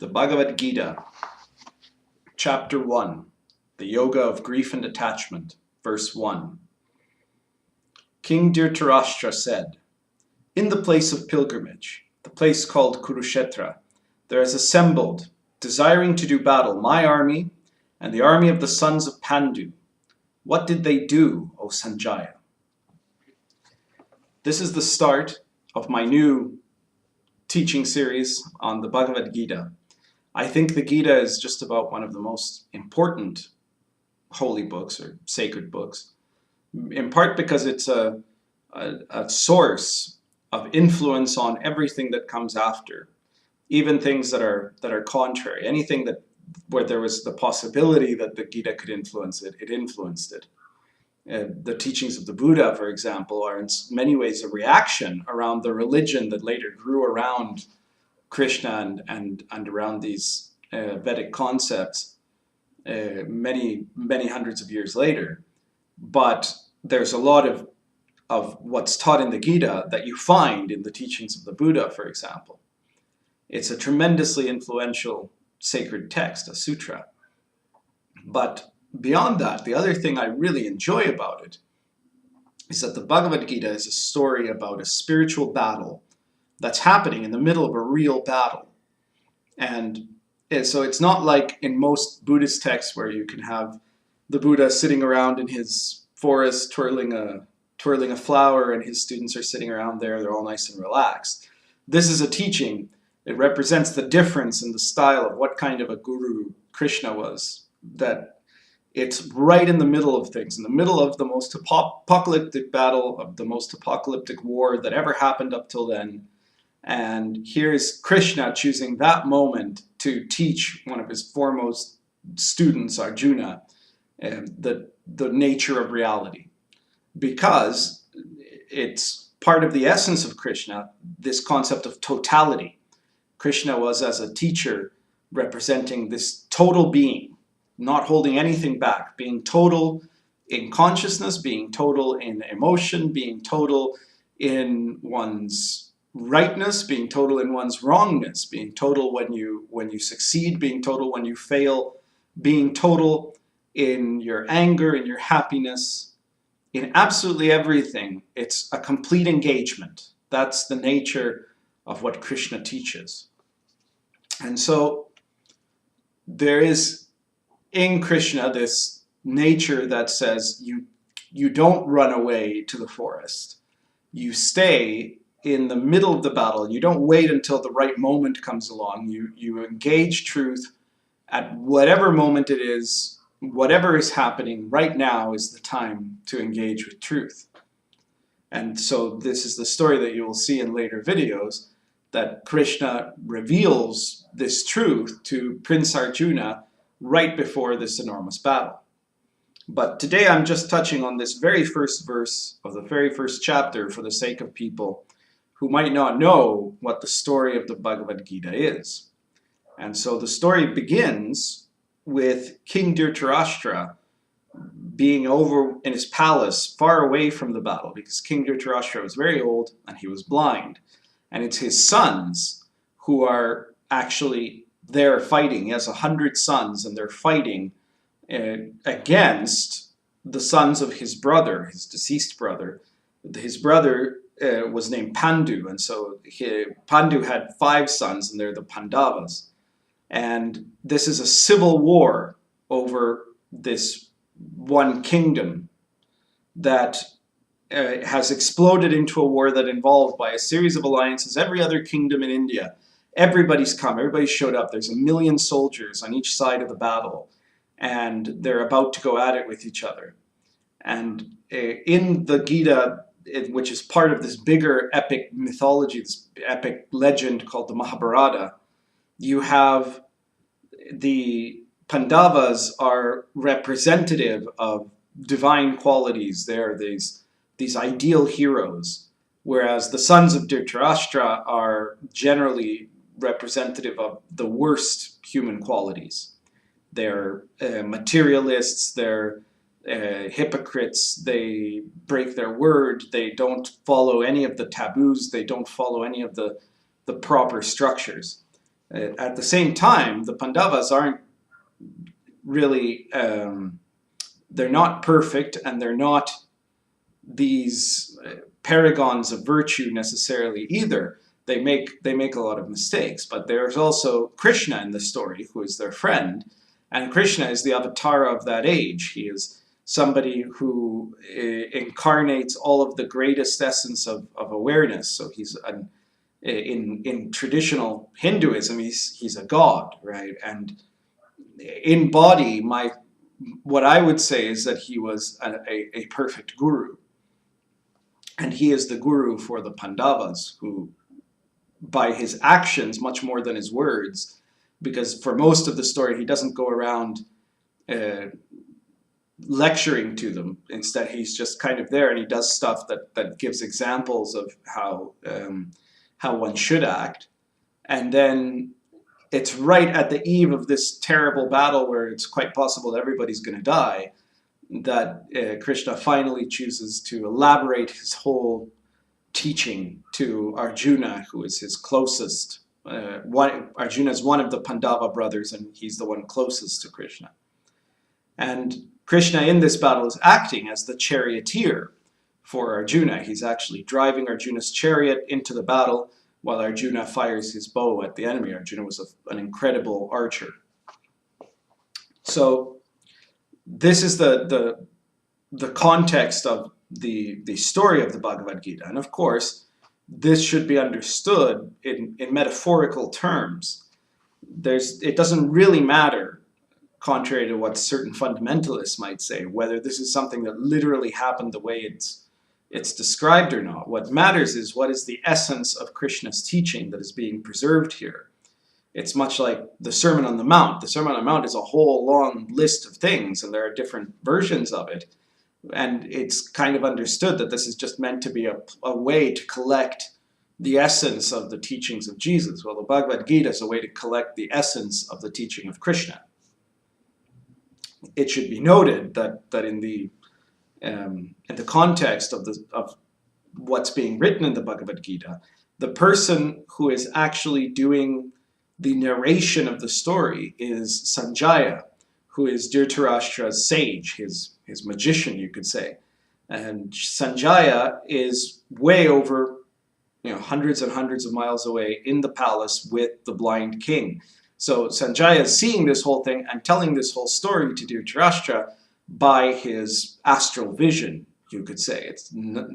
The Bhagavad Gita, Chapter 1, The Yoga of Grief and Attachment, Verse 1. King Dhritarashtra said, "In the place of pilgrimage, the place called Kurukshetra, there is assembled, desiring to do battle, my army and the army of the sons of Pandu. What did they do, O Sanjaya?" This is the start of my new teaching series on the Bhagavad Gita. I think the Gita is just about one of the most important holy books or sacred books, in part because it's a source of influence on everything that comes after, even things that are contrary. Anything where there was the possibility that the Gita could influence it, it influenced it. The teachings of the Buddha, for example, are in many ways a reaction around the religion that later grew around Krishna and around these Vedic concepts many hundreds of years later. But there's a lot of what's taught in the Gita that you find in the teachings of the Buddha, for example. It's a tremendously influential sacred text, a sutra. But beyond that, the other thing I really enjoy about it is that the Bhagavad Gita is a story about a spiritual battle that's happening in the middle of a real battle. And so it's not like in most Buddhist texts where you can have the Buddha sitting around in his forest twirling a flower and his students are sitting around there, they're all nice and relaxed. This is a teaching. It represents the difference in the style of what kind of a guru Krishna was, that it's right in the middle of things, in the middle of the most apocalyptic battle, of the most apocalyptic war that ever happened up till then. And here's Krishna choosing that moment to teach one of his foremost students, Arjuna, the nature of reality. Because it's part of the essence of Krishna, this concept of totality. Krishna was, as a teacher, representing this total being, not holding anything back, being total in consciousness, being total in emotion, being total in one's rightness, being total in one's wrongness, being total when you succeed, being total when you fail, being total in your anger, in your happiness, in absolutely everything. It's a complete engagement. That's the nature of what Krishna teaches. And so there is in Krishna this nature that says you don't run away to the forest. You stay in the middle of the battle. You don't wait until the right moment comes along. You engage truth at whatever moment it is, whatever is happening right now is the time to engage with truth. And so this is the story that you will see in later videos, that Krishna reveals this truth to Prince Arjuna right before this enormous battle. But today I'm just touching on this very first verse of the very first chapter for the sake of people who might not know what the story of the Bhagavad Gita is. And so the story begins with King Dhritarashtra being over in his palace far away from the battle, because King Dhritarashtra was very old and he was blind. And it's his sons who are actually there fighting. He has 100 sons and they're fighting against the sons of his brother, his deceased brother. His brother was named Pandu, and so Pandu had 5 sons, and they're the Pandavas. And this is a civil war over this one kingdom that has exploded into a war that involved, by a series of alliances, every other kingdom in India. Everybody's come, everybody showed up. There's 1 million soldiers on each side of the battle, and they're about to go at it with each other. And in the Gita, which is part of this bigger epic mythology, this epic legend called the Mahabharata, you have the Pandavas are representative of divine qualities. They're these ideal heroes, whereas the sons of Dhritarashtra are generally representative of the worst human qualities. They're materialists, they're hypocrites, they break their word, they don't follow any of the taboos, they don't follow any of the proper structures. At the same time, the Pandavas aren't really, they're not perfect, and they're not these paragons of virtue necessarily either. They make a lot of mistakes, but there's also Krishna in the story, who is their friend, and Krishna is the avatar of that age. He is somebody who incarnates all of the greatest essence of awareness. So he's in traditional Hinduism, he's a god, right? And in body, what I would say is that he was a perfect guru. And he is the guru for the Pandavas, who, by his actions, much more than his words, because for most of the story, he doesn't go around lecturing to them. Instead, he's just kind of there, and he does stuff that gives examples of how one should act. And then it's right at the eve of this terrible battle where it's quite possible that everybody's going to die, that Krishna finally chooses to elaborate his whole teaching to Arjuna, who is his closest. Arjuna is one of the Pandava brothers, and he's the one closest to Krishna. And Krishna in this battle is acting as the charioteer for Arjuna. He's actually driving Arjuna's chariot into the battle while Arjuna fires his bow at the enemy. Arjuna was an incredible archer. So this is the context of the story of the Bhagavad Gita. And of course, this should be understood in metaphorical terms. It doesn't really matter, contrary to what certain fundamentalists might say, whether this is something that literally happened the way it's described or not. What matters is what is the essence of Krishna's teaching that is being preserved here. It's much like the Sermon on the Mount. The Sermon on the Mount is a whole long list of things, and there are different versions of it. And it's kind of understood that this is just meant to be a way to collect the essence of the teachings of Jesus. Well, the Bhagavad Gita is a way to collect the essence of the teaching of Krishna. It should be noted that in the context of what's being written in the Bhagavad Gita, the person who is actually doing the narration of the story is Sanjaya, who is Dhritarashtra's sage, his magician, you could say. And Sanjaya is way over, hundreds and hundreds of miles away in the palace with the blind king. So Sanjaya is seeing this whole thing and telling this whole story to Dhritarashtra by his astral vision, you could say.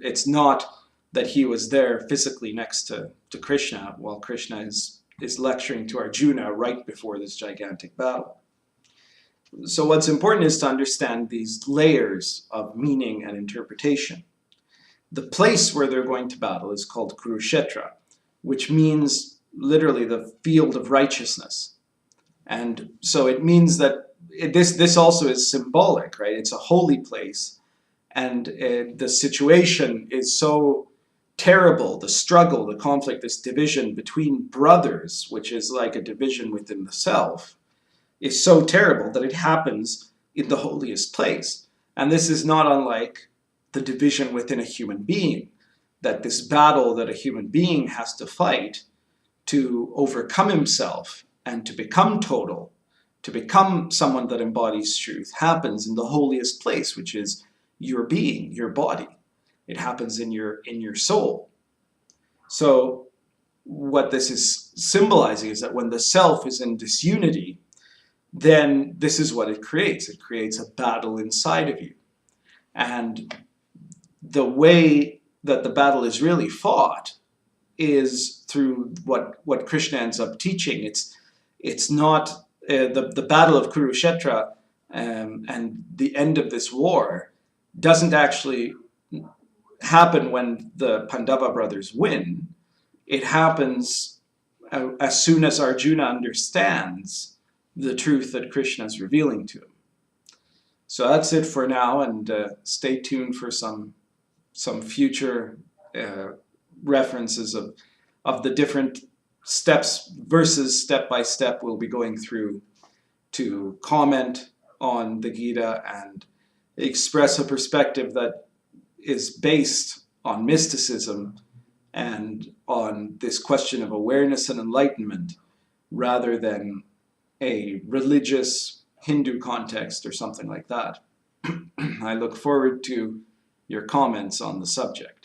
It's not that he was there physically next to Krishna while Krishna is lecturing to Arjuna right before this gigantic battle. So what's important is to understand these layers of meaning and interpretation. The place where they're going to battle is called Kurukshetra, which means literally the field of righteousness. And so it means that this also is symbolic, right? It's a holy place. And the situation is so terrible, the struggle, the conflict, this division between brothers, which is like a division within the self, is so terrible that it happens in the holiest place. And this is not unlike the division within a human being, that this battle that a human being has to fight to overcome himself and to become total, to become someone that embodies truth, happens in the holiest place, which is your being, your body. It happens in your soul. So what this is symbolizing is that when the self is in disunity, then this is what it creates. It creates a battle inside of you. And the way that the battle is really fought is through what Krishna ends up teaching. It's not the battle of Kurukshetra and the end of this war doesn't actually happen when the Pandava brothers win. It happens as soon as Arjuna understands the truth that Krishna is revealing to him. So that's it for now, and stay tuned for some future references of the different verses step by step we'll be going through to comment on the Gita and express a perspective that is based on mysticism and on this question of awareness and enlightenment, rather than a religious Hindu context or something like that. I look forward to your comments on the subject.